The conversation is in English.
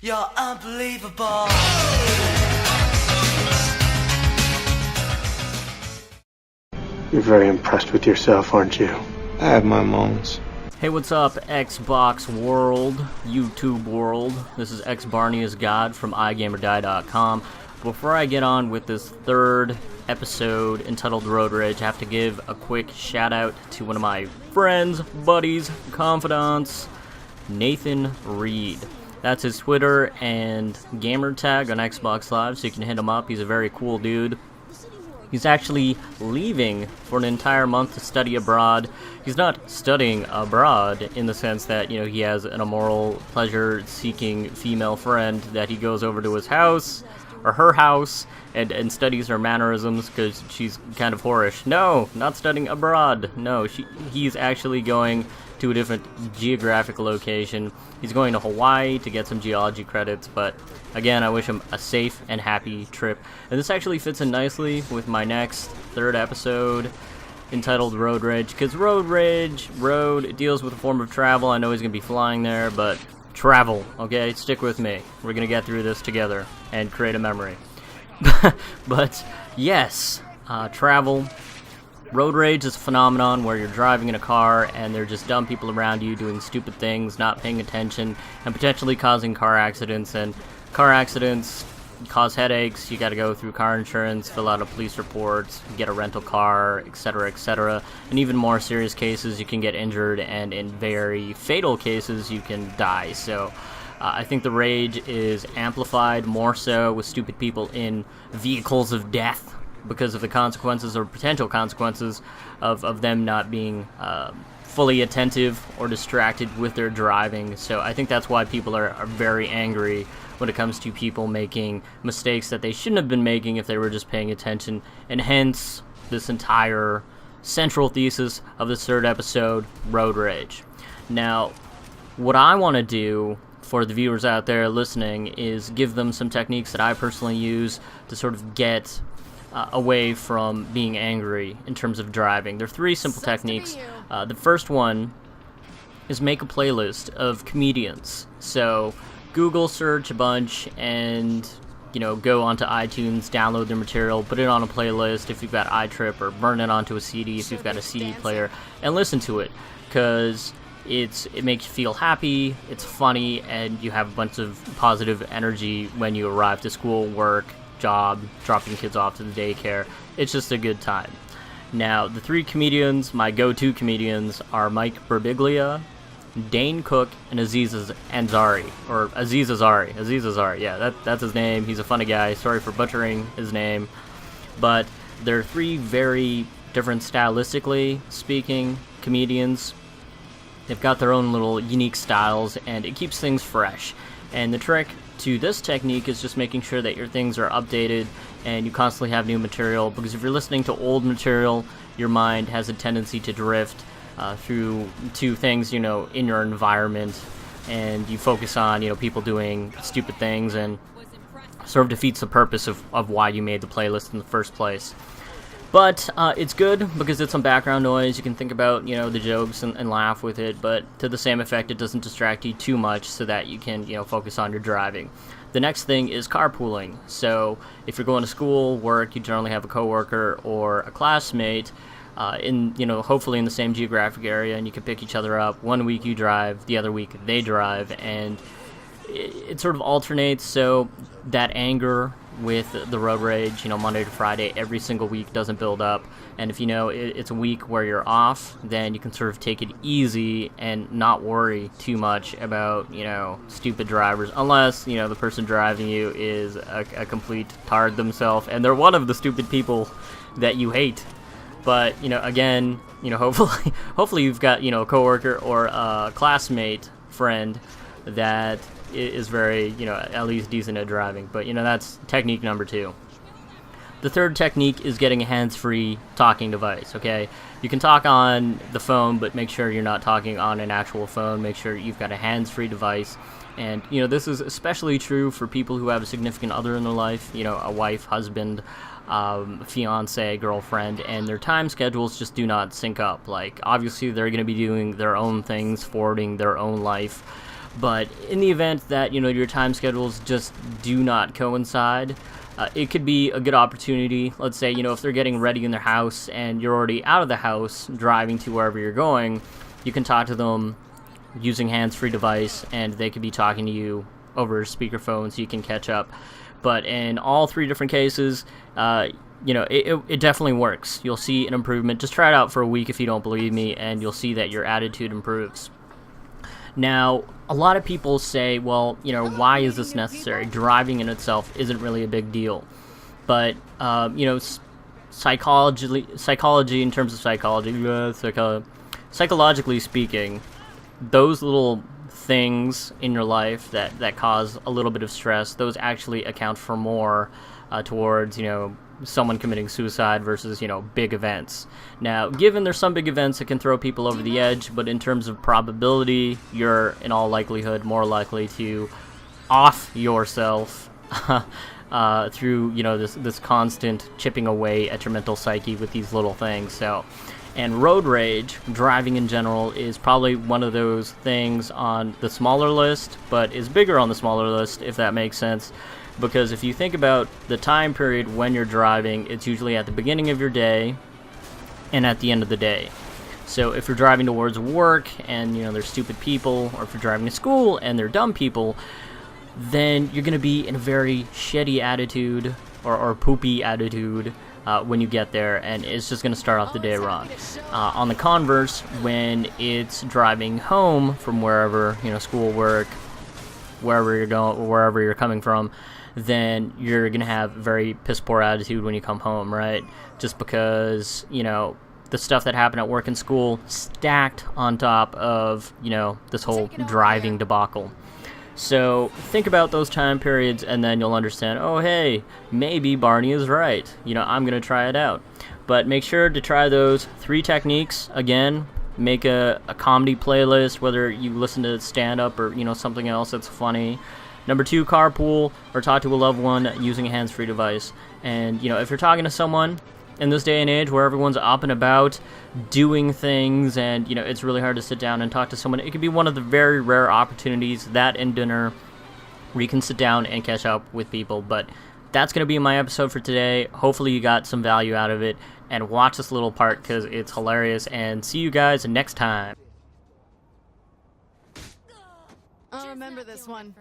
You're unbelievable. You're very impressed with yourself, aren't you? I have my moments. Hey, what's up, Xbox world, YouTube world? This is Barney is God from iGamerDie.com. Before I get on with this third episode entitled Road Rage, I have to give a quick shout out to one of my friends, buddies, confidants, Nathan Reed. That's his Twitter and gamer tag on Xbox Live, so you can hit him up. He's a very cool dude. He's actually leaving for an entire month to study abroad. He's not studying abroad in the sense that, you know, he has an immoral, pleasure-seeking female friend that he goes over to his house, or her house, and studies her mannerisms because she's kind of whorish. No, not studying abroad. No, he's actually going to a different geographic location. He's going to Hawaii to get some geology credits, but again, I wish him a safe and happy trip. And this actually fits in nicely with my next third episode entitled Road Rage, because road deals with a form of travel. I know he's going to be flying there, but travel, okay? Stick with me. We're going to get through this together and create a memory. But yes, travel. Road rage is a phenomenon where you're driving in a car and there are just dumb people around you doing stupid things, not paying attention, and potentially causing car accidents. And car accidents cause headaches. You got to go through car insurance, fill out a police report, get a rental car, etc., etc. In even more serious cases, you can get injured, and in very fatal cases, you can die. So I think the rage is amplified more so with stupid people in vehicles of death, because of the consequences or potential consequences of them not being fully attentive or distracted with their driving. So I think that's why people are very angry when it comes to people making mistakes that they shouldn't have been making if they were just paying attention. And hence, this entire central thesis of this third episode, Road Rage. Now, what I want to do for the viewers out there listening is give them some techniques that I personally use to sort of get away from being angry in terms of driving. There are three simple techniques. The first one is make a playlist of comedians. So Google search a bunch and, you know, go onto iTunes, download their material, put it on a playlist if you've got iTrip, or burn it onto a CD if you've got a CD player, and listen to it, because it makes you feel happy, it's funny, and you have a bunch of positive energy when you arrive to school, work, job, dropping kids off to the daycare. It's just a good time. Now, the three comedians, my go-to comedians, are Mike Birbiglia, Dane Cook, and Aziz Ansari. Or Aziz Ansari. Aziz Ansari, yeah, that's his name. He's a funny guy. Sorry for butchering his name. But they're three very different, stylistically speaking, comedians. They've got their own little unique styles, and it keeps things fresh. And the trick to this technique is just making sure that your things are updated and you constantly have new material, because if you're listening to old material, your mind has a tendency to drift through to things, you know, in your environment, and you focus on, you know, people doing stupid things, and sort of defeats the purpose of why you made the playlist in the first place. But it's good because it's some background noise. You can think about, you know, the jokes and laugh with it, but to the same effect, it doesn't distract you too much so that you can, you know, focus on your driving. The next thing is carpooling. So if you're going to school, work, you generally have a coworker or a classmate in, you know, hopefully in the same geographic area, and you can pick each other up. One week you drive, the other week they drive, and it sort of alternates, so that anger with the road rage, you know, Monday to Friday, every single week doesn't build up. And if you know it's a week where you're off, then you can sort of take it easy and not worry too much about, you know, stupid drivers, unless, you know, the person driving you is a complete tard themselves, and they're one of the stupid people that you hate. But, you know, again, you know, hopefully you've got, you know, a coworker or a classmate friend that is very, you know, at least decent at driving. But, you know, that's technique number 2. The third technique is getting a hands-free talking device, okay? You can talk on the phone, but make sure you're not talking on an actual phone. Make sure you've got a hands-free device. And, you know, this is especially true for people who have a significant other in their life, you know, a wife, husband, fiance, girlfriend, and their time schedules just do not sync up. Like, obviously, they're going to be doing their own things, forwarding their own life. But in the event that, your time schedules just do not coincide, it could be a good opportunity. Let's say, if they're getting ready in their house and you're already out of the house driving to wherever you're going, you can talk to them using hands-free device, and they could be talking to you over speakerphone so you can catch up. But in all three different cases, it definitely works. You'll see an improvement. Just try it out for a week if you don't believe me, and you'll see that your attitude improves. Now, a lot of people say, well, why is this necessary? Driving in itself isn't really a big deal. But, psychology, in terms of psychologically speaking, those little things in your life that cause a little bit of stress, those actually account for more towards, someone committing suicide versus, big events. Now, given there's some big events that can throw people over the edge, but in terms of probability, you're in all likelihood more likely to off yourself through, this constant chipping away at your mental psyche with these little things. So, and road rage, driving in general, is probably one of those things on the smaller list, but is bigger on the smaller list, if that makes sense. Because if you think about the time period when you're driving, it's usually at the beginning of your day and at the end of the day. So if you're driving towards work and, there's stupid people, or if you're driving to school and they're dumb people, then you're going to be in a very shitty attitude or poopy attitude when you get there, and it's just going to start off the day wrong. On the converse, when it's driving home from wherever, school, work, wherever you're going, wherever you're coming from, then you're going to have a very piss-poor attitude when you come home, right? Just because, the stuff that happened at work and school stacked on top of, this whole driving debacle. So think about those time periods, and then you'll understand, oh, hey, maybe Barney is right. I'm going to try it out. But make sure to try those 3 techniques. Again, make a comedy playlist, whether you listen to stand-up or, something else that's funny. Number 2, carpool or talk to a loved one using a hands-free device. And, if you're talking to someone in this day and age where everyone's up and about doing things and, it's really hard to sit down and talk to someone, it could be one of the very rare opportunities, that and dinner, where you can sit down and catch up with people. But that's going to be my episode for today. Hopefully you got some value out of it, and watch this little part because it's hilarious, and see you guys next time. I'll remember this one.